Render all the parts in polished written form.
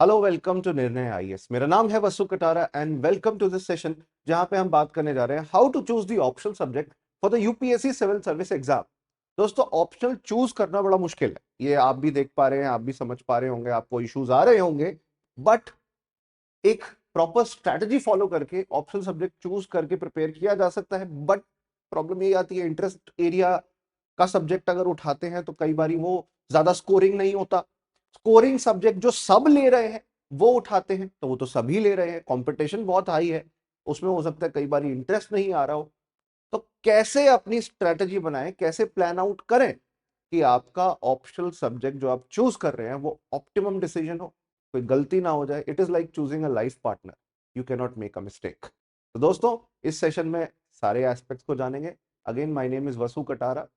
Hello, welcome to Nirnay IAS. मेरा नाम है Vasu Katara and welcome to this session जहां पे हम बात करने जा रहे हैं how to choose the optional subject for the UPSC civil service exam. दोस्तों, ऑप्शनल चूज करना बड़ा मुश्किल है। ये आप भी देख पा रहे हैं, आप भी समझ पा रहे होंगे, आपको इश्यूज आ रहे होंगे। बट एक प्रॉपर स्ट्रैटेजी फॉलो करके ऑप्शनल सब्जेक्ट चूज करके प्रिपेयर किया जा सकता है। बट प्रॉब्लम ये आती है, इंटरेस्ट एरिया का सब्जेक्ट अगर उठाते हैं तो कई बार वो ज्यादा स्कोरिंग नहीं होता। स्कोरिंग सब्जेक्ट जो सब ले रहे हैं वो उठाते हैं तो वो तो सभी ले रहे हैं, कंपटीशन बहुत हाई है, उसमें हो सकता है कई बार इंटरेस्ट नहीं आ रहा हो। तो कैसे अपनी स्ट्रेटजी बनाएं, कैसे प्लान आउट करें कि आपका ऑप्शनल सब्जेक्ट जो आप चूज कर रहे हैं वो ऑप्टिमम डिसीजन हो, कोई गलती ना हो जाए। It is like choosing a life partner, you can not make a mistake. तो दोस्तों, इस सेशन में सारे एस्पेक्ट्स को जानेंगे। Again, my name is Vasu Katara.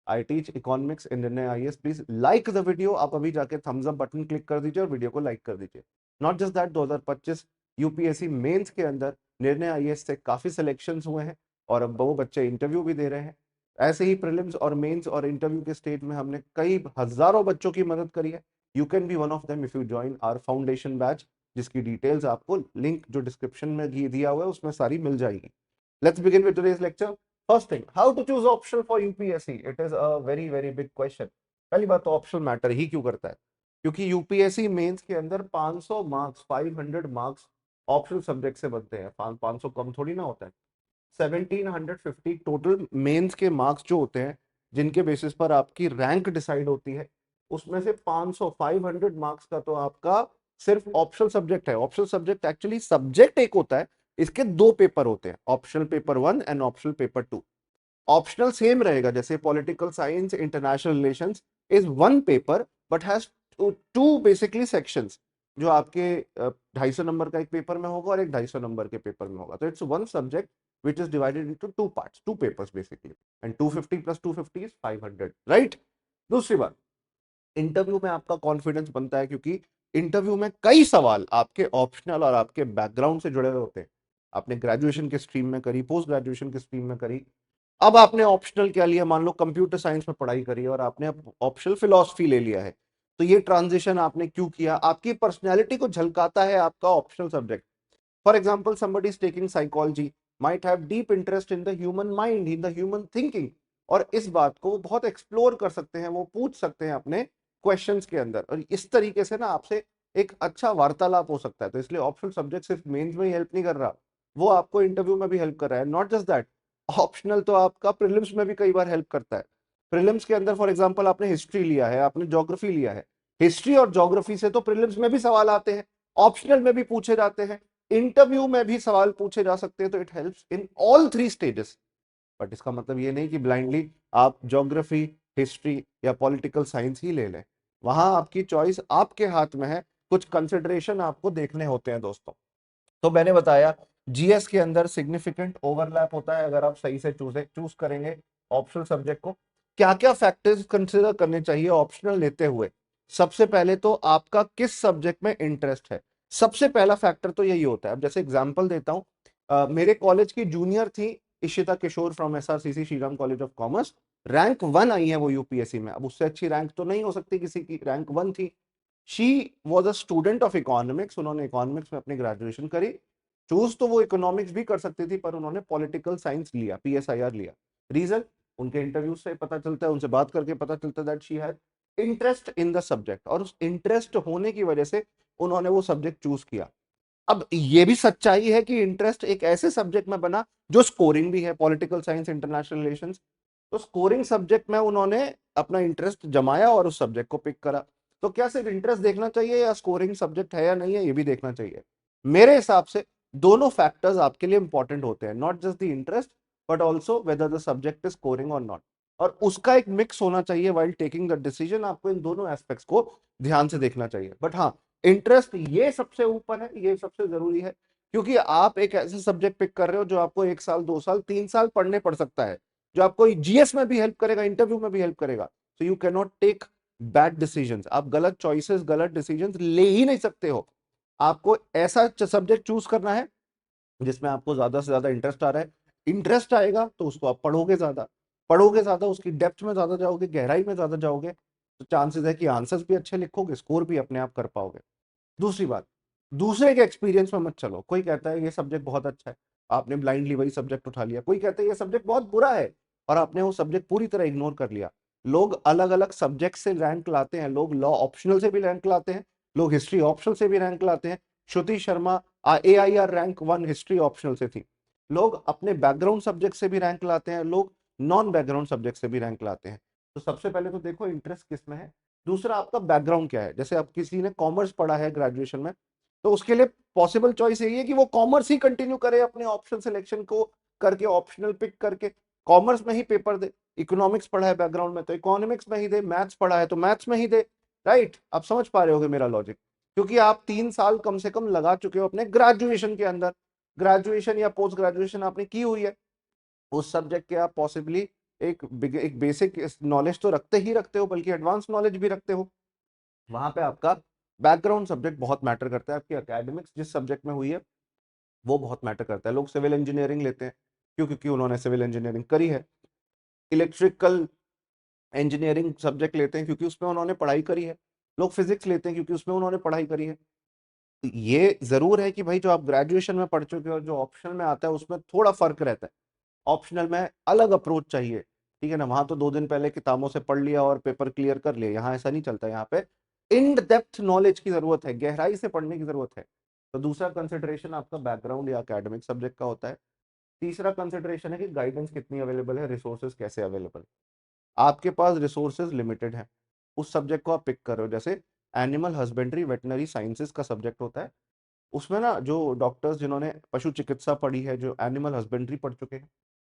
I teach economics in Nirnay IAS. Please like the video. आप अभी जाके थम्स अप बटन क्लिक कर दीजिए और वीडियो को लाइक कर दीजिए। Not just that, 2025 UPSC mains के अंदर निर्णय आईएएस से काफी सिलेक्शंस हुए हैं और अब वो बच्चे इंटरव्यू भी दे रहे हैं। ऐसे ही प्रीलिम्स और मेंस और इंटरव्यू के स्टेज में हमने कई हजारों बच्चों की मदद करी है। You can be one of them if you join our foundation batch, जिसकी डिटेल्स आपको लिंक जो डिस्क्रिप्शन में दिया हुआ है उसमें सारी मिल जाएगी। Let's begin with today's lecture. First thing, how to choose option for UPSC. It is a very very big question. पहली बात तो ऑप्शन मैटर ही क्यों करता है, क्योंकि यूपीएससी मेंस के अंदर 500 मार्क्स, 500 मार्क्स ऑप्शनल सब्जेक्ट से बनते हैं। 500 कम थोड़ी ना होता है। 1750 टोटल मेंस के मार्क्स जो होते हैं, जिनके बेसिस पर आपकी रैंक डिसाइड होती है, उसमें से 500 500 मार्क्स का तो आपका सिर्फ ऑप्शनल सब्जेक्ट है। ऑप्शनल सब्जेक्ट एक्चुअली सब्जेक्ट एक होता है, इसके दो पेपर होते हैं, optional paper 1 and optional paper 2। Optional same रहेगा, जैसे political science, international relations is one paper but has two basically sections, जो आपके 250 नंबर का एक पेपर में होगा और एक 250 नंबर के पेपर में होगा। तो it's one subject which is divided into two parts, two papers basically, and 250 plus 250 is 500, right? दूसरी बात, इंटरव्यू में आपका कॉन्फिडेंस बनता है, क्योंकि इंटरव्यू में कई सवाल आपके ऑप्शनल और आपके बैकग्राउंड से जुड़े हुए होते हैं। आपने ग्रेजुएशन के स्ट्रीम में करी, पोस्ट ग्रेजुएशन के स्ट्रीम में करी, अब आपने ऑप्शनल क्या लिया, मान लो कंप्यूटर साइंस में पढ़ाई करी और आपने ऑप्शनल फिलोसफी ले लिया है। तो ये ट्रांजिशन आपने क्यों किया, आपकी पर्सनैलिटी को झलकाता है आपका optional subject. For example, somebody is taking psychology, might have deep interest in the human mind, in the human thinking, और इस बात को वो बहुत एक्सप्लोर कर सकते हैं, वो पूछ सकते हैं अपने क्वेश्चंस के अंदर, और इस तरीके से ना आपसे एक अच्छा वार्तालाप हो सकता है। तो इसलिए ऑप्शनल सब्जेक्ट सिर्फ मेंस में ही हेल्प नहीं कर रहा, वो आपको इंटरव्यू में भी हेल्प कर रहा है। नॉट जस्ट दैट, ऑप्शनल तो आपका प्रीलिम्स में भी कई बार हेल्प करता है। प्रीलिम्स के अंदर फॉर एग्जांपल आपने हिस्ट्री लिया है, आपने ज्योग्राफी लिया है, हिस्ट्री और ज्योग्राफी से तो प्रीलिम्स में भी सवाल आते हैं, ऑप्शनल में भी पूछे जाते हैं, इंटरव्यू में भी सवाल पूछे जा सकते हैं। तो it helps in all three stages. But इसका मतलब ये नहीं कि ब्लाइंडली आप ज्योग्राफी, हिस्ट्री या पॉलिटिकल साइंस ही ले लें। वहां आपकी चॉइस आपके हाथ में है, कुछ कंसिडरेशन आपको देखने होते हैं दोस्तों। तो मैंने बताया, जीएस के अंदर सिग्निफिकेंट ओवरलैप होता है अगर आप सही से चूज करेंगे ऑप्शनल सब्जेक्ट को। क्या क्या फैक्टर्स कंसिडर करने चाहिए ऑप्शनल लेते हुए। सबसे पहले तो आपका किस सब्जेक्ट में इंटरेस्ट है, सबसे पहला फैक्टर तो यही होता है। अब जैसे एग्जांपल देता हूं, मेरे कॉलेज की जूनियर थी Ishita Kishore from SRCC Shriram college of commerce. Rank 1 आई है वो यूपीएससी में। अब उससे अच्छी रैंक तो नहीं हो सकती किसी की, रैंक 1 थी। She was a student of economics, उन्होंने इकोनॉमिक्स में अपनी ग्रेजुएशन करी। चूज तो वो इकोनॉमिक्स भी कर सकती थी, पर उन्होंने पॉलिटिकल साइंस लिया, पीएसआईआर लिया। रीजन, उनके इंटरव्यू से पता चलता है, उनसे बात करके पता चलता है that she had interest in the subject, और उस इंटरेस्ट होने की वजह से उन्होंने वो सब्जेक्ट चूज किया। अब ये भी सच्चाई है कि इंटरेस्ट एक ऐसे सब्जेक्ट में बना जो स्कोरिंग भी है, पॉलिटिकल साइंस, इंटरनेशनल रिलेशंस। तो स्कोरिंग सब्जेक्ट में उन्होंने अपना इंटरेस्ट जमाया और उस सब्जेक्ट को पिक करा। तो क्या सिर्फ इंटरेस्ट देखना चाहिए या स्कोरिंग सब्जेक्ट है या नहीं है ये भी देखना चाहिए। मेरे हिसाब से दोनों फैक्टर्स आपके लिए इंपॉर्टेंट होते हैं, not just the interest but also whether the subject is scoring और नॉट। और उसका एक मिक्स होना चाहिए वाइल टेकिंग द डिसीजन। आपको इन दोनों एस्पेक्ट्स को ध्यान से देखना चाहिए। बट हाँ, इंटरेस्ट ये सबसे ऊपर है, ये सबसे जरूरी है, क्योंकि आप एक ऐसे सब्जेक्ट पिक कर रहे हो जो आपको 1 साल, 2 साल, 3 साल पढ़ने पड़ सकता है, जो आपको जीएस में भी हेल्प करेगा, इंटरव्यू में भी हेल्प करेगा। So you can not take bad decisions. आप गलत चॉइसेस, गलत डिसीजंस ले ही नहीं सकते हो। आपको ऐसा सब्जेक्ट चूज करना है जिसमें आपको ज्यादा से ज्यादा इंटरेस्ट आ रहा है। इंटरेस्ट आएगा तो उसको आप पढ़ोगे ज्यादा, पढ़ोगे ज्यादा, उसकी डेप्थ में ज्यादा जाओगे, गहराई में ज्यादा जाओगे, तो चांसेस है कि आंसर्स भी अच्छे लिखोगे, स्कोर भी अपने आप कर पाओगे। दूसरी बात, दूसरे के एक्सपीरियंस में मत चलो। कोई कहता है ये सब्जेक्ट बहुत अच्छा है, आपने ब्लाइंडली वही सब्जेक्ट उठा लिया। कोई कहता है ये सब्जेक्ट बहुत बुरा है और आपने वो सब्जेक्ट पूरी तरह इग्नोर कर लिया। लोग अलग अलग सब्जेक्ट से रैंक लाते हैं, लोग लॉ ऑप्शनल से भी रैंक लाते हैं, लोग हिस्ट्री ऑप्शनल से भी रैंक लाते हैं। Shruti Sharma AIR rank 1 history optional से थी। लोग अपने बैकग्राउंड सब्जेक्ट से भी रैंक लाते हैं, लोग नॉन बैकग्राउंड सब्जेक्ट से भी रैंक लाते हैं। तो सबसे पहले तो देखो इंटरेस्ट किस में है, दूसरा आपका बैकग्राउंड क्या है। जैसे अब किसी ने कॉमर्स पढ़ा है ग्रेजुएशन में, तो उसके लिए पॉसिबल चॉइस यही है कि वो कॉमर्स ही कंटिन्यू करे, अपने ऑप्शन सिलेक्शन को करके ऑप्शनल पिक करके कॉमर्स में ही पेपर दे। इकोनॉमिक्स पढ़ा है बैकग्राउंड में तो इकोनॉमिक्स में ही दे, मैथ्स पढ़ा है तो मैथ्स में ही दे। राइट, आप समझ पा रहे होगे मेरा लॉजिक, क्योंकि आप 3 साल कम से कम लगा चुके हो अपने ग्रेजुएशन के अंदर। ग्रेजुएशन या पोस्ट ग्रेजुएशन आपने की हुई है, उस सब्जेक्ट के आप पॉसिबली एक बेसिक नॉलेज तो रखते ही रखते हो, बल्कि एडवांस नॉलेज भी रखते हो। वहां पे आपका बैकग्राउंड सब्जेक्ट बहुत मैटर करता है। आपकी एकेडमिक्स जिस सब्जेक्ट में हुई है वो बहुत मैटर करता है। लोग सिविल इंजीनियरिंग लेते हैं क्यों? क्योंकि उन्होंने सिविल इंजीनियरिंग करी है। इलेक्ट्रिकल इंजीनियरिंग सब्जेक्ट लेते हैं क्योंकि उसमें उन्होंने पढ़ाई करी है। लोग फिजिक्स लेते हैं क्योंकि उसमें उन्होंने पढ़ाई करी है। ये जरूर है कि भाई जो आप ग्रेजुएशन में पढ़ चुके हो, जो ऑप्शनल में आता है उसमें थोड़ा फर्क रहता है। ऑप्शनल में अलग अप्रोच चाहिए, ठीक है ना। वहां तो 2 दिन पहले किताबों से पढ़ लिया और पेपर क्लियर कर लिया, यहाँ ऐसा नहीं चलता। यहाँ पे इन डेप्थ नॉलेज की जरूरत है, गहराई से पढ़ने की जरूरत है। तो दूसरा कंसिडरेशन आपका बैकग्राउंड या एकेडमिक सब्जेक्ट का होता है। तीसरा कंसिडरेशन है कि गाइडेंस कितनी अवेलेबल है, रिसोर्सेज कैसे अवेलेबल। आपके पास रिसोर्सेज लिमिटेड है, उस सब्जेक्ट को आप पिक कर रहे हो। जैसे एनिमल हस्बेंड्री वेटनरी साइंसेज का सब्जेक्ट होता है, उसमें ना जो डॉक्टर्स जिन्होंने पशु चिकित्सा पढ़ी है, जो एनिमल हस्बेंड्री पढ़ चुके हैं,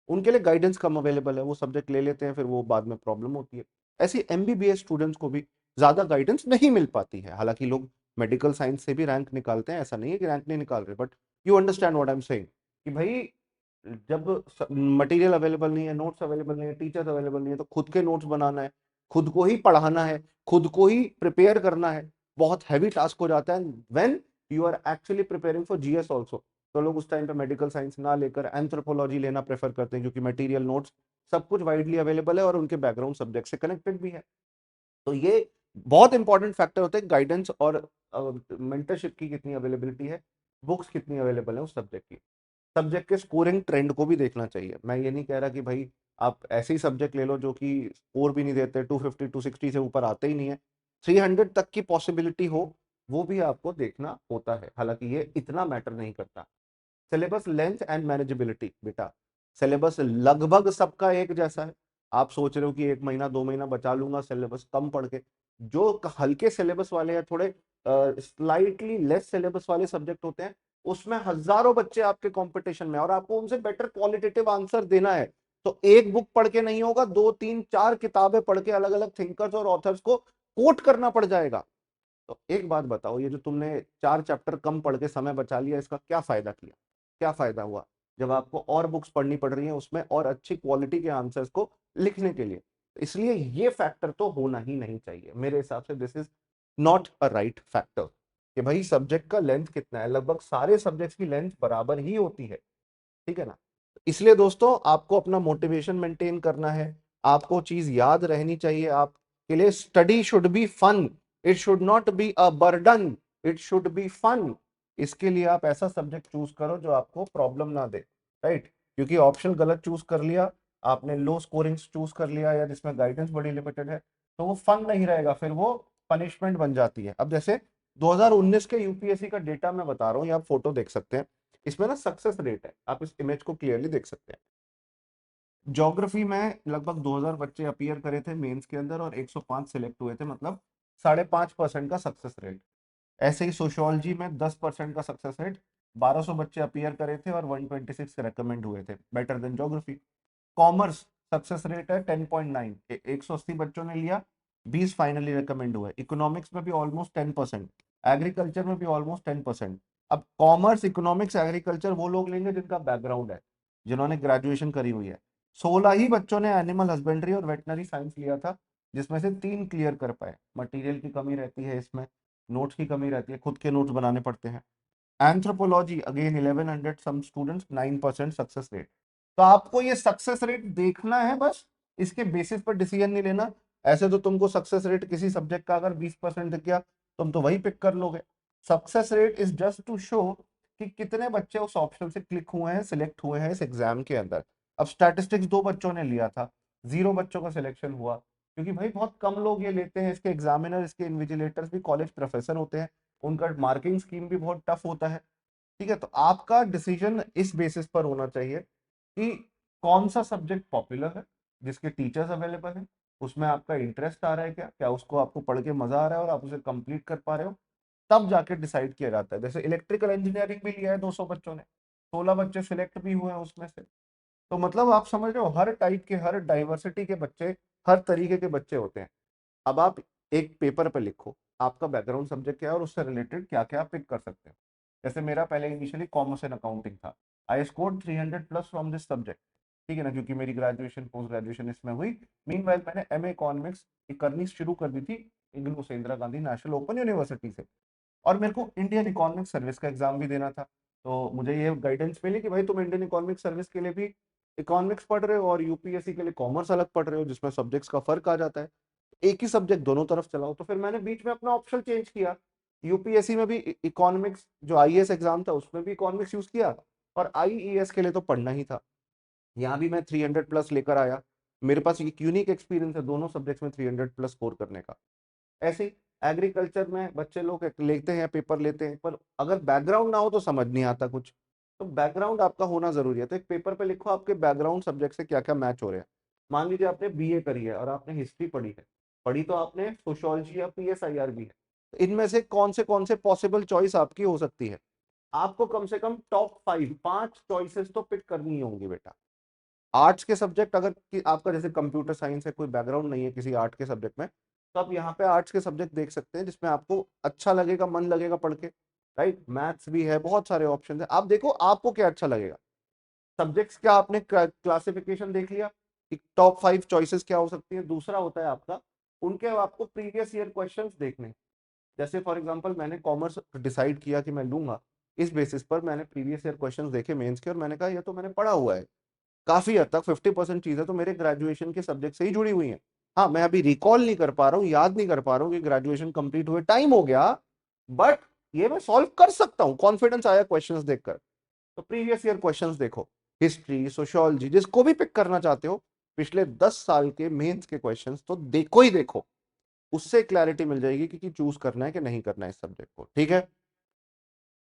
उनके लिए गाइडेंस कम अवेलेबल है, वो सब्जेक्ट ले लेते हैं, फिर वो बाद में प्रॉब्लम होती है। ऐसी MBBS स्टूडेंट्स को भी ज्यादा गाइडेंस नहीं मिल पाती है। हालांकि लोग मेडिकल साइंस से भी रैंक निकालते हैं, ऐसा नहीं है कि रैंक नहीं निकाल रहे, but you understand what I am saying कि भाई जब मटेरियल अवेलेबल नहीं है, नोट्स अवेलेबल नहीं है, टीचर्स अवेलेबल नहीं है, तो खुद के नोट्स बनाना है, खुद को ही पढ़ाना है, खुद को ही प्रिपेयर करना है। बहुत हैवी टास्क हो जाता है when you are actually preparing for GS also. तो लोग उस टाइम पे मेडिकल साइंस ना लेकर एंथ्रोपोलॉजी लेना प्रेफर करते हैं, क्योंकि मटेरियल नोट्स सब कुछ वाइडली अवेलेबल है और उनके बैकग्राउंड सब्जेक्ट से कनेक्टेड भी है। तो ये बहुत इंपॉर्टेंट फैक्टर होते हैं, गाइडेंस और मेंटरशिप की कितनी अवेलेबिलिटी है, बुक्स कितनी अवेलेबल है उस सब्जेक्ट की। सब्जेक्ट के स्कोरिंग ट्रेंड को भी देखना चाहिए। मैं ये नहीं कह रहा कि भाई आप ऐसे ही सब्जेक्ट ले लो जो कि स्कोर भी नहीं देते, 250 260 से ऊपर आते ही नहीं है, 300 तक की पॉसिबिलिटी हो, वो भी आपको देखना होता है। हालांकि ये इतना मैटर नहीं करता। सिलेबस लेंथ एंड मैनेजेबिलिटी, बेटा सिलेबस लगभग सबका एक जैसा है। आप सोच रहे हो कि 1 महीना 2 महीना बचा लूंगा सिलेबस कम पढ़ के, जो हल्के सिलेबस वाले या थोड़े स्लाइटली लेस सिलेबस वाले सब्जेक्ट होते हैं, उसमें हजारों बच्चे आपके कंपटीशन में, और आपको उनसे बेटर क्वालिटेटिव आंसर देना है। तो एक बुक पढ़ के नहीं होगा, 2 3 4 किताबें पढ़ के अलग अलग थिंकर्स और ऑथर्स को कोट करना पड़ जाएगा। तो एक बात बताओ, ये जो तुमने 4 चैप्टर कम पढ़ के समय बचा लिया, इसका क्या फायदा किया? क्या फायदा हुआ जब आपको और बुक्स पढ़नी पड़ रही हैं उसमें और अच्छी क्वालिटी के आंसर्स को लिखने के लिए? तो इसलिए ये फैक्टर तो होना ही नहीं चाहिए मेरे हिसाब से। This is not a right factor कि भाई सब्जेक्ट का लेंथ कितना है। लगभग सारे सब्जेक्ट्स की लेंथ बराबर ही होती है, ठीक है ना। इसलिए दोस्तों आपको अपना मोटिवेशन मेंटेन करना है, आपको चीज याद रहनी चाहिए। आपके लिए study should be fun, it should not be a burden, it should be fun. इसके लिए आप ऐसा सब्जेक्ट चूज करो जो आपको प्रॉब्लम ना दे, राइट। क्योंकि ऑप्शन गलत चूज कर लिया आपने, लो स्कोरिंग चूज कर लिया या जिसमें गाइडेंस बड़ी लिमिटेड है, तो वो फन नहीं रहेगा, फिर वो पनिशमेंट बन जाती है। अब जैसे 2019 के UPSC का डेटा मैं बता रहा हूँ, ये आप फोटो देख सकते हैं। इसमें ना सक्सेस रेट है, आप इस इमेज को क्लियरली देख सकते हैं। ज्योग्राफी में लगभग 2000 बच्चे अपीयर करे थे मेंस के अंदर और 105 सिलेक्ट हुए थे, मतलब 5.5% का सक्सेस रेट। ऐसे ही सोशियोलॉजी में 10% का सक्सेस रेट, 1200 बच्चे अपीयर करे थे और 126 रिकमेंड हुए थे, better than geography. Commerce success rate है 10.9, 180 बच्चों ने लिया, 20 फाइनली रिकमेंड हुए। इकोनॉमिक्स में भी ऑलमोस्ट 10%, एग्रीकल्चर में भी ऑलमोस्ट 10%। अब कॉमर्स इकोनॉमिक्स एग्रीकल्चर वो लोग लेंगे जिनका बैकग्राउंड है, जिन्होंने ग्रेजुएशन करी हुई है। 16 ही बच्चों ने एनिमल हस्बेंड्री और वेटनरी साइंस लिया था, जिसमें से 3 क्लियर कर पाए। मटेरियल की कमी रहती है इसमें, नोट्स की कमी रहती है, खुद के नोट्स बनाने पड़ते हैं। Anthropology again 1100 some students, 9% success rate. तो आपको ये सक्सेस रेट देखना है बस, इसके बेसिस पर डिसीजन नहीं लेना। ऐसे तो तुमको सक्सेस रेट किसी सब्जेक्ट का अगर 20% दिख गया, तुम तो वही पिक कर लोगे। Success rate is just to show कि कितने बच्चे उस ऑप्शन से क्लिक हुए हैं, सिलेक्ट हुए हैं इस एग्जाम के अंदर। अब स्टैटिस्टिक्स 2 बच्चों ने लिया था, 0 बच्चों का सिलेक्शन हुआ, क्योंकि भाई बहुत कम लोग ये लेते हैं। इसके एग्जामिनर, इसके इन्विजिलेटर्स भी कॉलेज प्रोफेसर होते हैं, उनका मार्किंग स्कीम भी बहुत टफ होता है। ठीक है, तो आपका डिसीजन इस बेसिस पर होना चाहिए कि कौन सा सब्जेक्ट पॉपुलर है, जिसके टीचर्स अवेलेबल हैं, उसमें आपका इंटरेस्ट आ रहा है, क्या क्या उसको आपको पढ़ के मजा आ रहा है और आप उसे कंप्लीट कर पा रहे हो, तब जाके डिसाइड किया जाता है। जैसे इलेक्ट्रिकल इंजीनियरिंग भी लिया है 200 बच्चों ने, 16 बच्चे सिलेक्ट भी हुए हैं उसमें से। तो मतलब आप समझ रहे हो, हर टाइप के, हर डाइवर्सिटी के बच्चे, हर तरीके के बच्चे होते हैं। अब आप एक पेपर पे लिखो आपका बैकग्राउंड सब्जेक्ट क्या है और उससे रिलेटेड क्या क्या आप पिक कर सकते हो। जैसे मेरा पहले इनिशियली कॉमर्स एंड अकाउंटिंग था, I scored 300 plus from this subject, ठीक है ना, क्योंकि मेरी ग्रेजुएशन पोस्ट ग्रेजुएशन इसमें हुई। मीनवाइल मैंने एमए इकोनॉमिक्स करनी शुरू कर दी थी इग्नू से, Indira Gandhi national open university से। और मेरे को इंडियन इकोनॉमिक सर्विस का एग्जाम भी देना था, तो मुझे ये गाइडेंस मिली कि भाई तुम इंडियन इकोनॉमिक सर्विस के लिए भी इकोनॉमिक्स पढ़ रहे हो और यूपीएससी के लिए कॉमर्स अलग पढ़ रहे हो, जिसमें सब्जेक्ट्स का फर्क आ जाता है। एक ही सब्जेक्ट दोनों तरफ चलाओ। तो फिर मैंने बीच में अपना ऑप्शन चेंज किया, यूपीएससी में भी इकोनॉमिक्स, जो आईएएस एग्जाम था उसमें भी इकोनॉमिक्स यूज किया, और आईईएस के लिए तो पढ़ना ही था। यहाँ भी मैं 300 प्लस लेकर आया। मेरे पास एक यूनिक एक्सपीरियंस है दोनों सब्जेक्ट्स में 300 प्लस स्कोर करने का। ऐसे ही एग्रीकल्चर में बच्चे लोग लेते हैं, पेपर लेते हैं, पर अगर बैकग्राउंड ना हो तो समझ नहीं आता कुछ। तो बैकग्राउंड आपका होना जरूरी है। तो एक पेपर पे लिखो आपके बैकग्राउंड सब्जेक्ट से क्या क्या मैच हो रहे हैं। मान लीजिए आपने बीए करी है और आपने हिस्ट्री पढ़ी है, पढ़ी तो आपने सोशियोलॉजी या पीएसआईआर भी है, तो इनमें से कौन से पॉसिबल चॉइस आपकी हो सकती है। आपको कम से कम टॉप 5 चॉइसेस तो पिक करनी होंगी बेटा। आर्ट्स के सब्जेक्ट अगर आपका जैसे कंप्यूटर साइंस है, कोई बैकग्राउंड नहीं है किसी आर्ट के सब्जेक्ट में, तो आप यहाँ पे आर्ट्स के सब्जेक्ट देख सकते हैं जिसमें आपको अच्छा लगेगा, मन लगेगा पढ़ के। राइट, मैथ्स भी है, बहुत सारे ऑप्शन है, आप देखो आपको क्या अच्छा लगेगा। सब्जेक्ट्स क्या आपने क्लासिफिकेशन देख लिया कि टॉप 5 चॉइसेस क्या हो सकती है। दूसरा होता है आपका, उनके आपको प्रीवियस ईयर क्वेश्चंस देखने। जैसे फॉर एग्जांपल मैंने कॉमर्स डिसाइड किया कि मैं लूंगा, इस बेसिस पर मैंने प्रीवियस ईयर क्वेश्चंस देखे मेंस के, और मैंने कहा ये तो मैंने पढ़ा हुआ है, काफी हद तक 50% चीजें तो मेरे ग्रेजुएशन के सब्जेक्ट से ही जुड़ी हुई हैं। हाँ, मैं अभी रिकॉल नहीं कर पा रहा हूँ, याद नहीं कर पा रहा हूँ कि ग्रेजुएशन कंप्लीट हुए टाइम हो गया, बट ये मैं सॉल्व कर सकता हूँ, कॉन्फिडेंस आया क्वेश्चंस देखकर। तो प्रीवियस ईयर क्वेश्चंस देखो, हिस्ट्री, सोशियोलॉजी, जिसको भी पिक करना चाहते हो, पिछले 10 साल के मेंस के क्वेश्चंस तो देखो ही देखो। उससे क्लैरिटी मिल जाएगी कि चूज करना है कि नहीं करना है इस सब्जेक्ट को। ठीक है,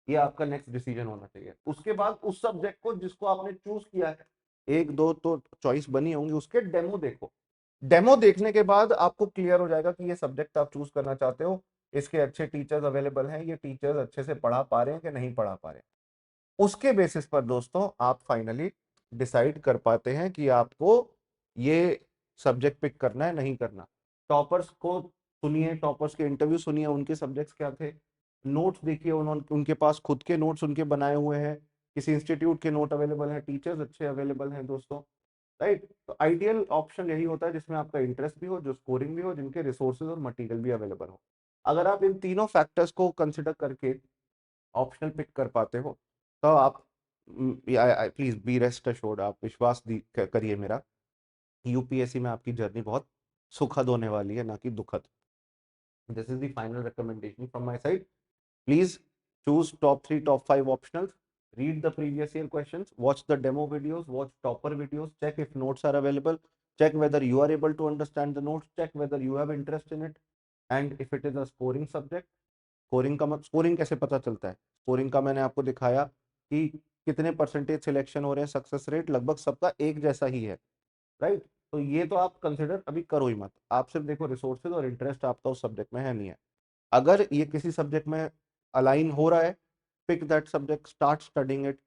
ये आपका नेक्स्ट डिसीजन होना चाहिए। उसके बाद उस सब्जेक्ट को जिसको आपने चूज किया है, एक दो तो चॉइस बनी होंगी, उसके डेमो देखो। डेमो देखने के बाद आपको क्लियर हो जाएगा कि ये सब्जेक्ट आप चूज करना चाहते हो, इसके अच्छे टीचर्स अवेलेबल हैं, ये टीचर्स अच्छे से पढ़ा पा रहे हैं कि नहीं पढ़ा पा रहे हैं। उसके बेसिस पर दोस्तों आप फाइनली डिसाइड कर पाते हैं कि आपको ये सब्जेक्ट पिक करना है, नहीं करना। टॉपर्स को सुनिए, टॉपर्स के इंटरव्यू सुनिए, उनके सब्जेक्ट्स क्या थे, नोट्स देखिए, उन्होंने उनके पास खुद के नोट्स उनके बनाए हुए हैं, किसी इंस्टीट्यूट के नोट अवेलेबल हैं, टीचर्स अच्छे अवेलेबल हैं दोस्तों। राइट, तो आइडियल ऑप्शन यही होता है जिसमें आपका इंटरेस्ट भी हो, जो स्कोरिंग भी हो, जिनके रिसोर्सेज और मटेरियल भी अवेलेबल हो। अगर आप इन तीनों फैक्टर्स को कंसिडर करके ऑप्शनल पिक कर पाते हो, तो आप प्लीज बी रेस्ट अश्योर्ड, आप विश्वास करिए मेरा, यूपीएससी में आपकी जर्नी बहुत सुखद होने वाली है, ना कि दुखद। This is the final recommendation from my side. Please choose top 3, top 5 optionals. Read the previous year questions. Watch the demo videos. Watch topper videos. Check if notes are available. Check whether you are able to understand the notes. Check whether you have interest in it. And if it is a scoring subject, scoring कैसे पता चलता है? Scoring का मैंने आपको दिखाया कि कितने परसेंटेज सिलेक्शन हो रहे हैं, सक्सेस रेट लगभग सबका एक जैसा ही है। राइट, तो ये तो आप कंसिडर अभी करो ही मत, आप सिर्फ देखो रिसोर्सेज और इंटरेस्ट आपका उस सब्जेक्ट में है नहीं है। अगर ये किसी सब्जेक्ट में अलाइन हो रहा है, pick that subject, start studying it.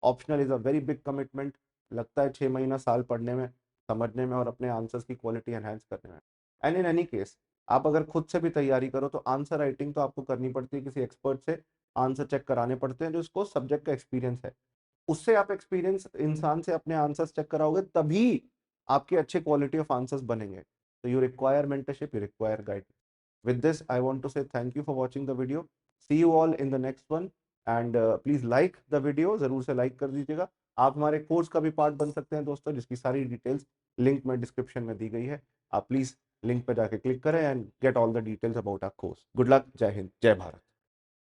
Optional is a very big commitment, लगता है 6 महीना साल पढ़ने में, समझने में और अपने आंसर्स की क्वालिटी एनहांस करने में। एंड इन एनी केस आप अगर खुद से भी तैयारी करो तो आंसर राइटिंग तो आपको करनी पड़ती है, किसी एक्सपर्ट से आंसर चेक कराने पड़ते हैं, जो इसको सब्जेक्ट का एक्सपीरियंस है। उससे आप एक्सपीरियंस इंसान से अपने आंसर्स चेक कराओगे, तभी आपके अच्छे क्वालिटी ऑफ आंसर्स बनेंगे। तो you require mentorship, you require guidance. With this, I want to say thank you for watching the video. See you all in the next one. And please like the video, जरूर से like कर दीजिएगा। आप हमारे course का भी part बन सकते हैं दोस्तों, जिसकी सारी डिटेल्स लिंक में डिस्क्रिप्शन में दी गई है। आप प्लीज लिंक पर जाके क्लिक करें and get all the details about our course. Good luck, जय हिंद, जय भारत।